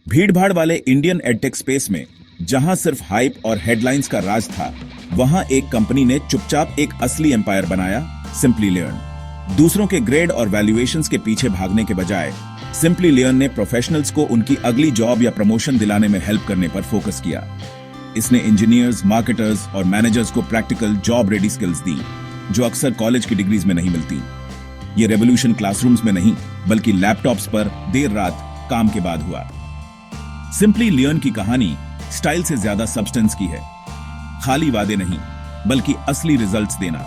भीड़भाड़ वाले Indian edtech space में जहां सिर्फ हाइप और हेडलाइंस का राज था, वहां एक कंपनी ने चुपचाप एक असली एम्पायर बनाया, सिंपली लर्न। दूसरों के ग्रेड और वैल्यूएशंस के पीछे भागने के बजाय सिंपली लर्न ने प्रोफेशनल्स को उनकी अगली जॉब या प्रमोशन दिलाने में हेल्प करने पर फोकस किया। इसने इंजीनियर्स, मार्केटर्स और मैनेजर्स को प्रैक्टिकल जॉब रेडी स्किल्स दी, जो अक्सर कॉलेज की डिग्रीज में नहीं मिलती। ये रेवोल्यूशन क्लासरूम्स में नहीं, बल्कि लैपटॉप्स पर देर रात काम के बाद हुआ। सिंपली लर्न की कहानी स्टाइल से ज्यादा सब्सटेंस की है। खाली वादे नहीं, बल्कि असली रिजल्ट्स देना।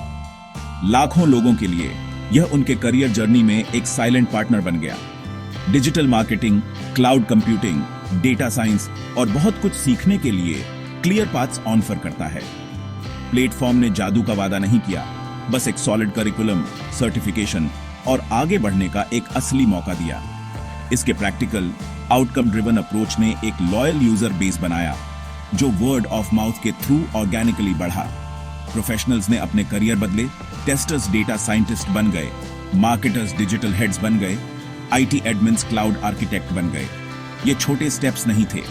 लाखों लोगों के लिए यह उनके करियर जर्नी में एक साइलेंट पार्टनर बन गया। Digital marketing, cloud computing, data science और बहुत कुछ सीखने के लिए क्लियर पाथ्स ऑफर करता है। प्लेटफॉर्म ने जादू का वादा नहीं किया, बस एक सॉलिड करिकुलम, सर्टिफिकेशन और आगे बढ़ने का एक असली मौका दिया। इसके प्रैक्टिकल, आउटकम ड्रिवन अप्रोच ने एक लॉयल यूजर बेस बनाया, जो वर्ड ऑफ माउथ के थ्रू ऑर्गेनिकली बढ़ा। प्रोफेशनल्स ने अपने करियर बदले, टेस्टर्स डेटा साइंटिस्ट बन गए, मार्केटर्स डिजिटल हेड्स बन गए, आईटी एडमिन्स क्लाउड आर्किटेक्ट बन गए। ये छोटे स्टेप्स नहीं थे,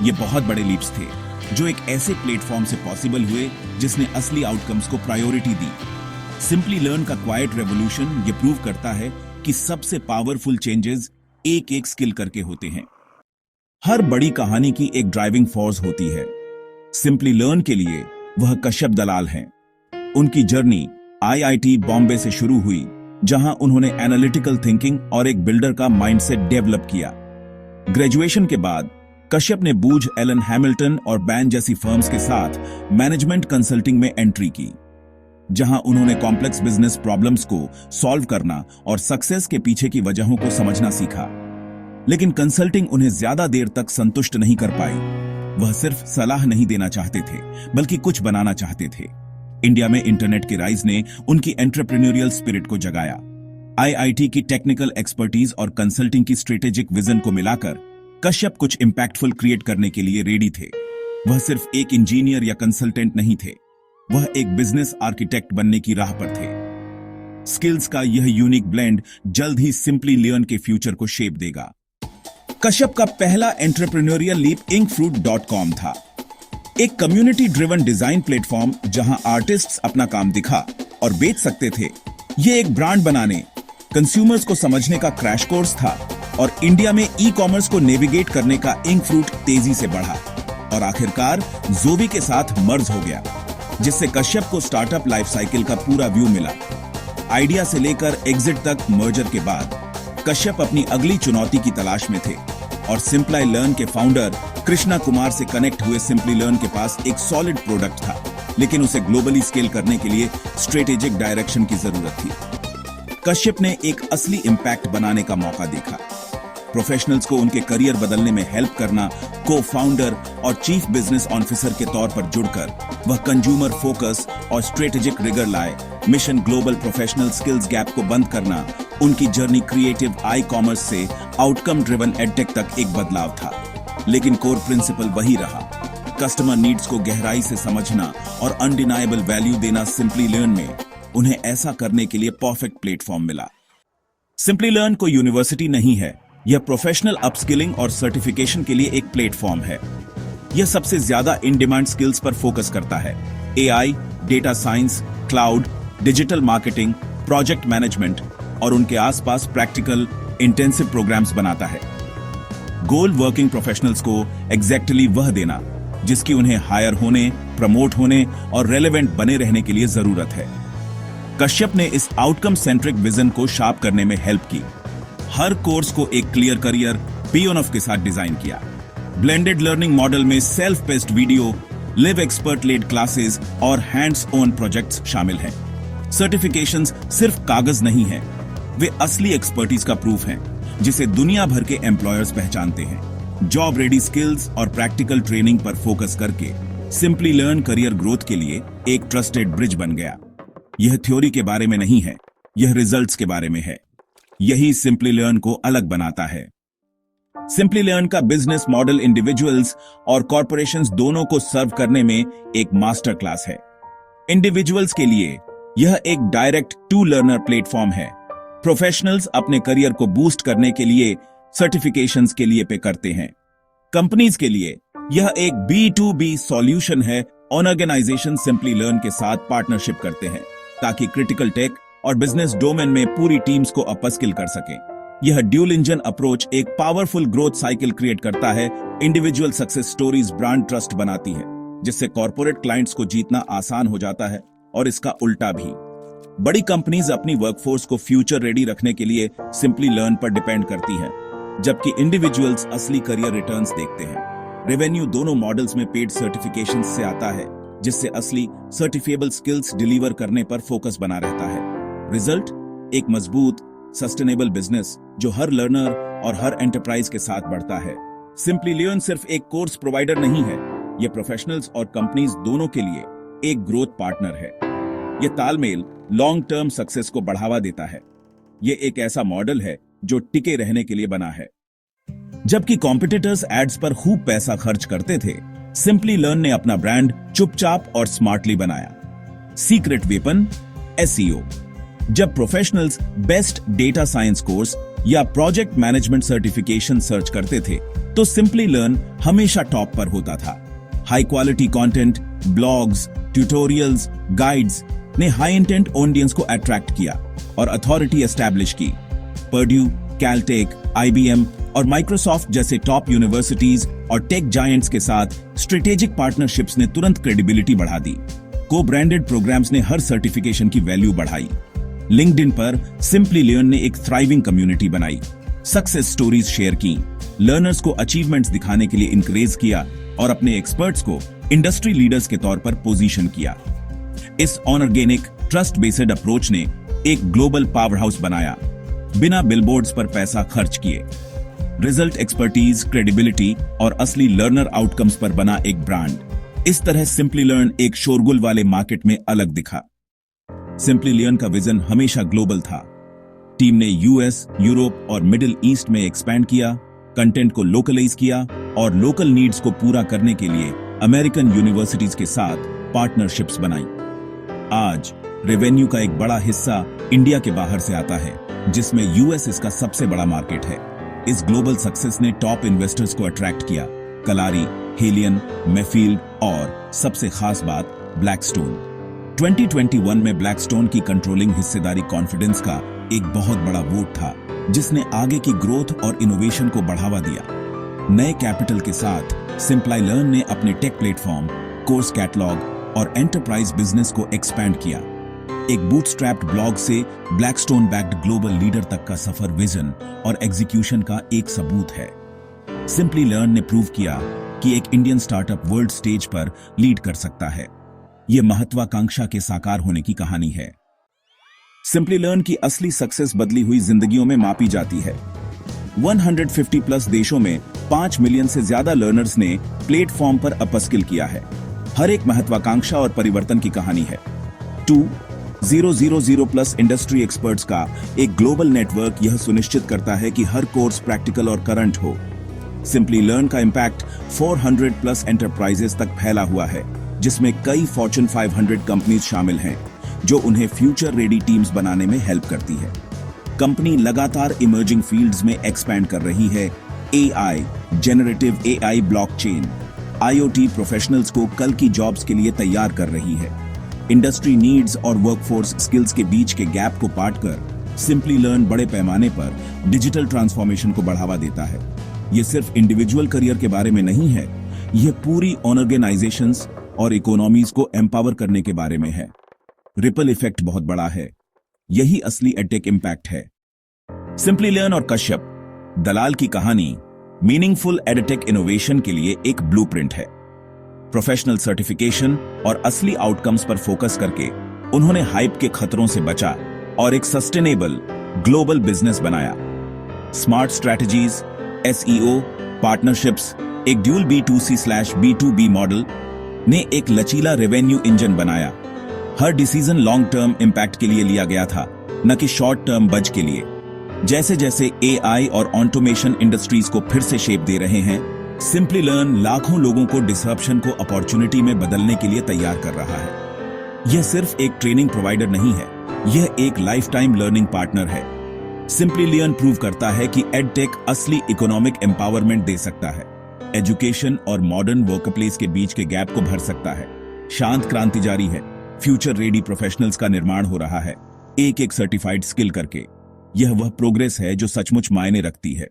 ये बहुत बड़े लीप्स थे, जो एक ऐसे प्लेटफॉर्म से पॉसिबल हुए जिसने असली आउटकम्स को प्रायोरिटी दी। सिंपली लर्न का क्वाइट रेवोल्यूशन ये प्रूव करता है कि सबसे पावरफुल चेंजेस एक एक स्किल करके होते हैं। हर बड़ी कहानी की एक ड्राइविंग फोर्स होती है। सिंपली लर्न के लिए वह कश्यप दलाल हैं। उनकी जर्नी आईआईटी बॉम्बे से शुरू हुई, जहां उन्होंने एनालिटिकल थिंकिंग और एक बिल्डर का माइंडसेट डेवलप किया। ग्रेजुएशन के बाद कश्यप ने बूज एलन हैमिल्टन और बैन जैसी फर्म्स के साथ मैनेजमेंट कंसल्टिंग में एंट्री की, जहां उन्होंने कॉम्प्लेक्स बिजनेस प्रॉब्लम्स को सॉल्व करना और सक्सेस के पीछे की वजहों को समझना सीखा। लेकिन कंसल्टिंग उन्हें ज्यादा देर तक संतुष्ट नहीं कर पाई। वह सिर्फ सलाह नहीं देना चाहते थे, बल्कि कुछ बनाना चाहते थे। इंडिया में इंटरनेट के राइज ने उनकी एंटरप्रेन्योरियल स्पिरिट को जगाया। आईआईटी की टेक्निकल एक्सपर्टीज और कंसल्टिंग की स्ट्रेटेजिक विजन को मिलाकर कश्यप कुछ इंपैक्टफुल क्रिएट करने के लिए रेडी थे। वह सिर्फ एक इंजीनियर या कंसल्टेंट नहीं थे, वह एक बिजनेस आर्किटेक्ट बनने की राह पर थे। स्किल्स का यह यूनिक ब्लेंड जल्द ही सिंपली लर्न के फ्यूचर को शेप देगा। कश्यप का पहला एंटरप्रेन्योरियल लीप inkfruit.com था, एक कम्युनिटी ड्रिवन डिजाइन प्लेटफॉर्म जहां आर्टिस्ट्स अपना काम दिखा और बेच सकते थे। यह एक ब्रांड बनाने, कंज्यूमर्स को समझने का क्रैश कोर्स था और इंडिया में ई कॉमर्स को नेविगेट करने का इनफ्रूट तेजी से बढ़ा और आखिरकार जोवी के साथ मर्ज हो गया, जिससे कश्यप को स्टार्टअप लाइफ साइकिल का पूरा व्यू मिला। आइडिया से लेकर एग्जिट तक मर्जर के बाद कश्यप अपनी अगली चुनौती की तलाश में थे और सिंपली लर्न के फाउंडर कृष्णा कुमार से कनेक्ट हुए। सिंपली लर्न के पास एक सॉलिड प्रोडक्ट था, लेकिन उसे ग्लोबली स्केल करने के लिए स्ट्रेटेजिक डायरेक्शन की जरूरत थी। कश्यप ने एक असली इंपैक्ट बनाने का मौका देखा। प्रोफेशनल्स को उनके करियर बदलने में हेल्प करना, को फाउंडर और चीफ बिजनेस ऑफिसर के तौर पर जुड़कर वह कंज्यूमर फोकस और स्ट्रेटेजिक रिगर लाए। Mission global professional skills gap को बंद करना। उनकी जर्नी क्रिएटिव आई कॉमर्स से आउटकम ड्रिवन एडटेक तक एक बदलाव था, लेकिन कोर प्रिंसिपल वही रहा, कस्टमर नीड्स को गहराई से समझना और अनडिनाइबल वैल्यू देना। सिंपली लर्न में उन्हें ऐसा करने के लिए परफेक्ट प्लेटफॉर्म मिला। सिंपली लर्न कोई यूनिवर्सिटी नहीं है, यह प्रोफेशनल अपस्किलिंग और सर्टिफिकेशन के लिए एक प्लेटफॉर्म है। यह सबसे ज्यादा इन डिमांड स्किल्स पर फोकस करता है। AI, data science, cloud, digital marketing, project management और उनके आसपास प्रैक्टिकल इंटेंसिव प्रोग्राम्स बनाता है। गोल वर्किंग प्रोफेशनल्स को एग्जैक्टली वह देना जिसकी उन्हें हायर होने, प्रमोट होने और रेलेवेंट बने रहने के लिए जरूरत है। कश्यप ने इस आउटकम सेंट्रिक विजन को शार्प करने में हेल्प की। हर कोर्स को एक क्लियर करियर पियोनफ के साथ डिजाइन किया। ब्लेंडेड लर्निंग मॉडल में self paced video, live expert led classes और हैंड्स ऑन प्रोजेक्ट्स शामिल हैं। सर्टिफिकेशंस सिर्फ कागज नहीं है, वे असली एक्सपर्टीज का प्रूफ हैं, जिसे दुनिया भर के एम्प्लॉयर्स पहचानते हैं। जॉब रेडी स्किल्स और प्रैक्टिकल ट्रेनिंग पर फोकस करके सिंपली लर्न करियर ग्रोथ के लिए एक ट्रस्टेड ब्रिज बन गया। यह थ्योरी के बारे में नहीं है, यह रिजल्ट्स के बारे में है। यही सिंपली लर्न को अलग बनाता है। सिंपली लर्न का बिजनेस मॉडल इंडिविजुअल्स और कॉर्पोरेशंस दोनों को सर्व करने में एक मास्टर क्लास है। इंडिविजुअल्स के लिए यह एक डायरेक्ट टू लर्नर प्लेटफॉर्म है। प्रोफेशनल्स अपने करियर को बूस्ट करने के लिए सर्टिफिकेशंस के लिए पे करते हैं। कंपनीज के लिए यह एक B2B सॉल्यूशन है। ऑर्गेनाइजेशन सिंपली लर्न के साथ पार्टनरशिप करते हैं ताकि क्रिटिकल टेक और बिजनेस डोमेन में पूरी टीम्स को अपस्किल कर सकें। यह ड्यूल इंजन अप्रोच एक पावरफुल ग्रोथ साइकिल क्रिएट करता है। Individual success stories brand trust बनाती है, जिससे कॉर्पोरेट क्लाइंट्स को जीतना आसान हो जाता है, और इसका उल्टा भी। बड़ी कंपनीज अपनी वर्कफोर्स को फ्यूचर रेडी रखने के लिए सिंपली लर्न पर डिपेंड करती हैं, जबकि इंडिविजुअल्स असली करियर रिटर्न्स देखते हैं। रेवेन्यू दोनों मॉडल्स में पेड सर्टिफिकेशन से आता है, जिससे असली सर्टिफिएबल स्किल्स डिलीवर करने पर फोकस बना रहता है। रिजल्ट, एक मजबूत सस्टेनेबल बिजनेस जो हर लर्नर और हर एंटरप्राइज के साथ बढ़ता है। सिंपली लर्न सिर्फ एक कोर्स प्रोवाइडर नहीं है, यह प्रोफेशनल्स और कंपनीज दोनों के लिए एक ग्रोथ पार्टनर है। यह तालमेल लॉन्ग टर्म सक्सेस को बढ़ावा देता है। यह एक ऐसा मॉडल है जो टिके रहने के लिए बना है। जबकि कॉम्पिटिटर्स एड्स पर खूब पैसा खर्च करते थे, सिंपली लर्न ने अपना ब्रांड चुपचाप और स्मार्टली बनाया। Secret weapon, SEO। जब professionals best data science course या प्रोजेक्ट मैनेजमेंट सर्टिफिकेशन सर्च करते थे, तो सिंपली लर्न हमेशा टॉप पर होता था। High quality content, blogs, tutorials, guides ने हाई इंटेंट ऑडियंस को अट्रैक्ट किया और अथॉरिटी एस्टैब्लिश की। पर्ड्यू, कैलटेक, IBM और माइक्रोसॉफ्ट जैसे टॉप यूनिवर्सिटीज और टेक जायंट्स के साथ स्ट्रेटेजिक पार्टनरशिप्स ने तुरंत क्रेडिबिलिटी बढ़ा दी। को ब्रांडेड प्रोग्राम्स ने हर सर्टिफिकेशन की वैल्यू बढ़ाई। लिंक्डइन पर सिंपली लर्न ने एक थ्राइविंग कम्युनिटी बनाई, सक्सेस स्टोरीज शेयर की, लर्नर्स को अचीवमेंट्स दिखाने के लिए इंकरेज किया और अपने एक्सपर्ट्स को इंडस्ट्री लीडर्स के तौर पर पोजीशन किया। इस ऑर्गेनिक ट्रस्ट बेस्ड अप्रोच ने एक ग्लोबल पावर हाउस बनाया, बिना बिलबोर्ड्स पर पैसा खर्च किए। रिजल्ट, एक्सपर्टीज, क्रेडिबिलिटी और असली लर्नर आउटकम्स पर बना एक ब्रांड। इस तरह सिंपली लर्न एक शोरगुल वाले मार्केट में अलग दिखा। सिंपली लर्न का विजन हमेशा ग्लोबल था। टीम ने US, यूरोप और मिडिल ईस्ट में एक्सपैंड किया, कंटेंट को लोकलाइज किया और लोकल नीड्स को पूरा करने के लिए अमेरिकन यूनिवर्सिटीज के साथ पार्टनरशिप्स बनाई। आज रेवेन्यू का एक बड़ा हिस्सा इंडिया के बाहर से आता है, जिसमें US इसका सबसे बड़ा मार्केट है। इस ग्लोबल सक्सेस ने टॉप इन्वेस्टर्स को अट्रैक्ट किया, कलारी, हेलियन, मैफील्ड और सबसे खास बात ब्लैकस्टोन। 2021 में ब्लैकस्टोन की कंट्रोलिंग हिस्सेदारी कॉन्फिडेंस का एक बहुत बड़ा वोट था, जिसने आगे की ग्रोथ और इनोवेशन को बढ़ावा दिया। नए कैपिटल के साथ सिंपली लर्न ने अपने टेक प्लेटफॉर्म, कोर्स कैटलॉग और एंटरप्राइज बिजनेस को एक्सपैंड किया। एक बूटस्ट्रैप्ड ब्लॉग से ब्लैकस्टोन बैक्ड ग्लोबल लीडर तक का सफर विजन और एग्जीक्यूशन का एक सबूत है। सिंपली लर्न ने प्रूव किया कि एक इंडियन स्टार्टअप वर्ल्ड स्टेज पर लीड कर सकता है। यह महत्वाकांक्षा के साकार होने की कहानी है। सिंपली लर्न की असली सक्सेस बदली हुई जिंदगियों में मापी जाती है। 150 प्लस देशों में 5 मिलियन से ज्यादा लर्नर्स ने प्लेटफॉर्म पर अपस्किल किया है। हर एक महत्वाकांक्षा और परिवर्तन की कहानी है। 2000 प्लस इंडस्ट्री एक्सपर्ट्स का एक ग्लोबल नेटवर्क यह सुनिश्चित करता है कि हर कोर्स प्रैक्टिकल और करंट हो। सिंपली लर्न का इंपैक्ट 400 प्लस एंटरप्राइजेस तक फैला हुआ है, जिसमें कई फॉर्च्यून 500 कंपनीज शामिल हैं, जो उन्हें फ्यूचर रेडी टीम्स बनाने में हेल्प करती है। कंपनी लगातार इमर्जिंग फील्ड्स में एक्सपैंड कर रही है। AI, generative AI, blockchain, IoT professionals को कल की जॉब्स के लिए तैयार कर रही है। इंडस्ट्री नीड्स और वर्कफोर्स स्किल्स के बीच के गैप को पाटकर सिंपली लर्न बड़े पैमाने पर डिजिटल ट्रांसफॉर्मेशन को बढ़ावा देता है। यह सिर्फ इंडिविजुअल करियर के बारे में नहीं है, यह पूरी ऑर्गेनाइजेशंस और इकोनॉमीज को एम्पावर करने के बारे में है। रिपल इफेक्ट बहुत बड़ा है। यही असली एडटेक इंपैक्ट है। सिंपली लर्न और कश्यप, दलाल की कहानी मीनिंगफुल एडटेक इनोवेशन के लिए एक ब्लूप्रिंट है। प्रोफेशनल सर्टिफिकेशन और असली आउटकम्स पर फोकस करके उन्होंने हाइप के खतरों से बचा और एक सस्टेनेबल ग्लोबल बिजनेस बनाया। स्मार्ट स्ट्रैटेजीज, SEO, पार्टनरशिप्स, एक ड्यूल B2C/B2B मॉडल ने एक लचीला रेवेन्यू इंजन बनाया। हर डिसीजन लॉन्ग टर्म इंपैक्ट के लिए लिया गया था, न कि शॉर्ट टर्म बज के लिए। जैसे जैसे AI और ऑटोमेशन इंडस्ट्रीज को फिर से शेप दे रहे हैं, सिंपली लर्न लाखों लोगों को डिसरप्शन को अपॉर्चुनिटी में बदलने के लिए तैयार कर रहा है। यह सिर्फ एक ट्रेनिंग प्रोवाइडर नहीं है, यह एक लाइफ टाइम लर्निंग पार्टनर है। सिंपली लर्न प्रूव करता है कि एडटेक असली इकोनॉमिक एम्पावरमेंट दे सकता है। एजुकेशन और मॉडर्न वर्कप्लेस के बीच के गैप को भर सकता है। शांत क्रांति जारी है, फ्यूचर रेडी प्रोफेशनल्स का निर्माण हो रहा है, एक एक सर्टिफाइड स्किल करके। यह वह प्रोग्रेस है जो सचमुच मायने रखती है।